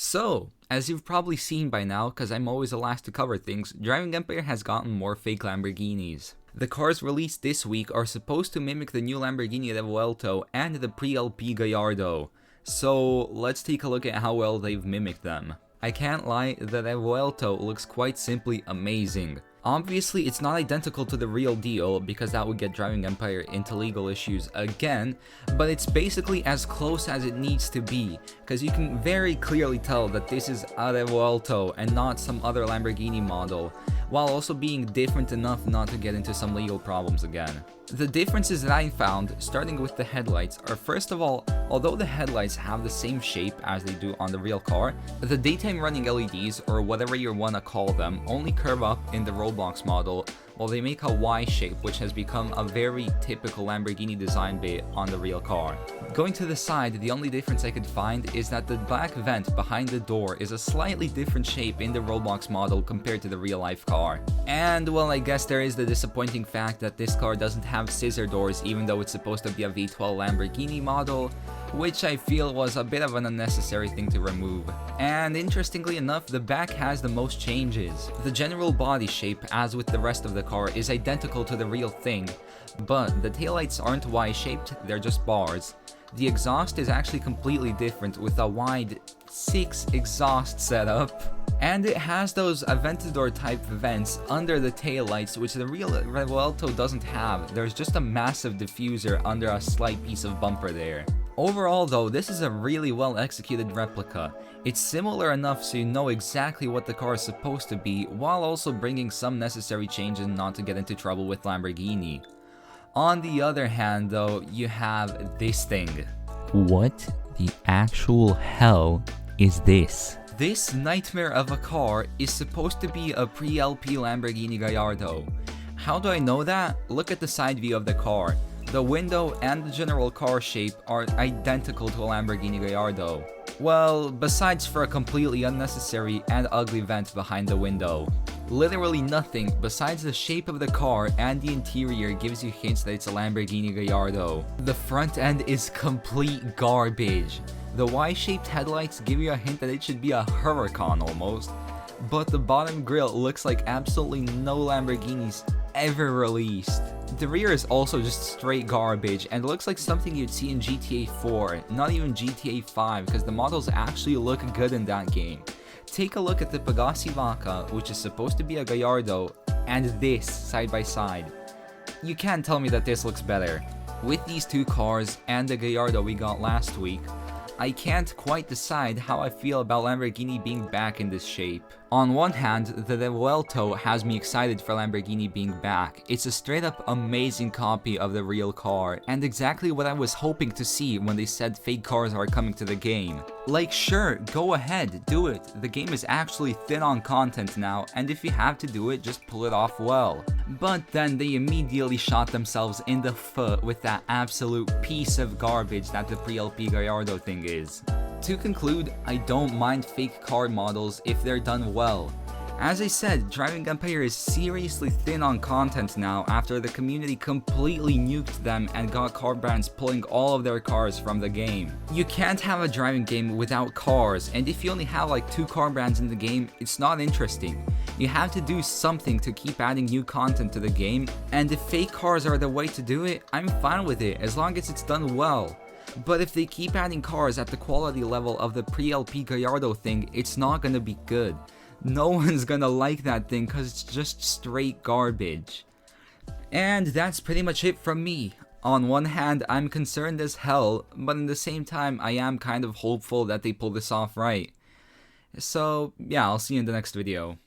So, as you've probably seen by now, because I'm always the last to cover things, Driving Empire has gotten more fake Lamborghinis. The cars released this week are supposed to mimic the new Lamborghini Revuelto and the pre-LP Gallardo. So, let's take a look at how well they've mimicked them. I can't lie, the Revuelto looks quite simply amazing. Obviously, it's not identical to the real deal because that would get Driving Empire into legal issues again, but it's basically as close as it needs to be, because you can very clearly tell that this is a Revuelto and not some other Lamborghini model, while also being different enough not to get into some legal problems again. The differences that I found, starting with the headlights, are first of all, although the headlights have the same shape as they do on the real car, the daytime running LEDs, or whatever you wanna call them, only curve up in the Roblox model, while they make a Y shape, which has become a very typical Lamborghini design bit on the real car. Going to the side, the only difference I could find is that the black vent behind the door is a slightly different shape in the Roblox model compared to the real life car. And well, I guess there is the disappointing fact that this car doesn't have scissor doors even though it's supposed to be a V12 Lamborghini model, which I feel was a bit of an unnecessary thing to remove. And interestingly enough, the back has the most changes. The general body shape, as with the rest of the car, is identical to the real thing, but the taillights aren't Y-shaped, they're just bars. The exhaust is actually completely different with a wide 6 exhaust setup. And it has those Aventador type vents under the taillights, which the real Revuelto doesn't have. There's just a massive diffuser under a slight piece of bumper there. Overall though, this is a really well executed replica. It's similar enough so you know exactly what the car is supposed to be, while also bringing some necessary changes not to get into trouble with Lamborghini. On the other hand though, you have this thing. What the actual hell is this? This nightmare of a car is supposed to be a pre-LP Lamborghini Gallardo. How do I know that? Look at the side view of the car. The window and the general car shape are identical to a Lamborghini Gallardo. Well, besides for a completely unnecessary and ugly vent behind the window. Literally nothing besides the shape of the car and the interior gives you hints that it's a Lamborghini Gallardo. The front end is complete garbage. The Y-shaped headlights give you a hint that it should be a Huracan almost, but the bottom grille looks like absolutely no Lamborghinis ever released. The rear is also just straight garbage and looks like something you'd see in GTA 4, not even GTA 5, because the models actually look good in that game. Take a look at the Pegassi Vaca, which is supposed to be a Gallardo, and this side by side. You can't tell me that this looks better. With these two cars and the Gallardo we got last week, I can't quite decide how I feel about Lamborghini being back in this shape. On one hand, the Revuelto has me excited for Lamborghini being back. It's a straight up amazing copy of the real car, and exactly what I was hoping to see when they said fake cars are coming to the game. Like sure, go ahead, do it. The game is actually thin on content now, and if you have to do it, just pull it off well. But then they immediately shot themselves in the foot with that absolute piece of garbage that the pre-LP Gallardo thing is. To conclude, I don't mind fake car models if they're done well. As I said, Driving Empire is seriously thin on content now after the community completely nuked them and got car brands pulling all of their cars from the game. You can't have a driving game without cars, and if you only have like 2 car brands in the game, it's not interesting. You have to do something to keep adding new content to the game, and if fake cars are the way to do it, I'm fine with it as long as it's done well. But if they keep adding cars at the quality level of the pre-LP Gallardo thing, it's not gonna be good. No one's gonna like that thing because it's just straight garbage. And that's pretty much it from me. On one hand, I'm concerned as hell, but at the same time, I am kind of hopeful that they pull this off right. So, yeah, I'll see you in the next video.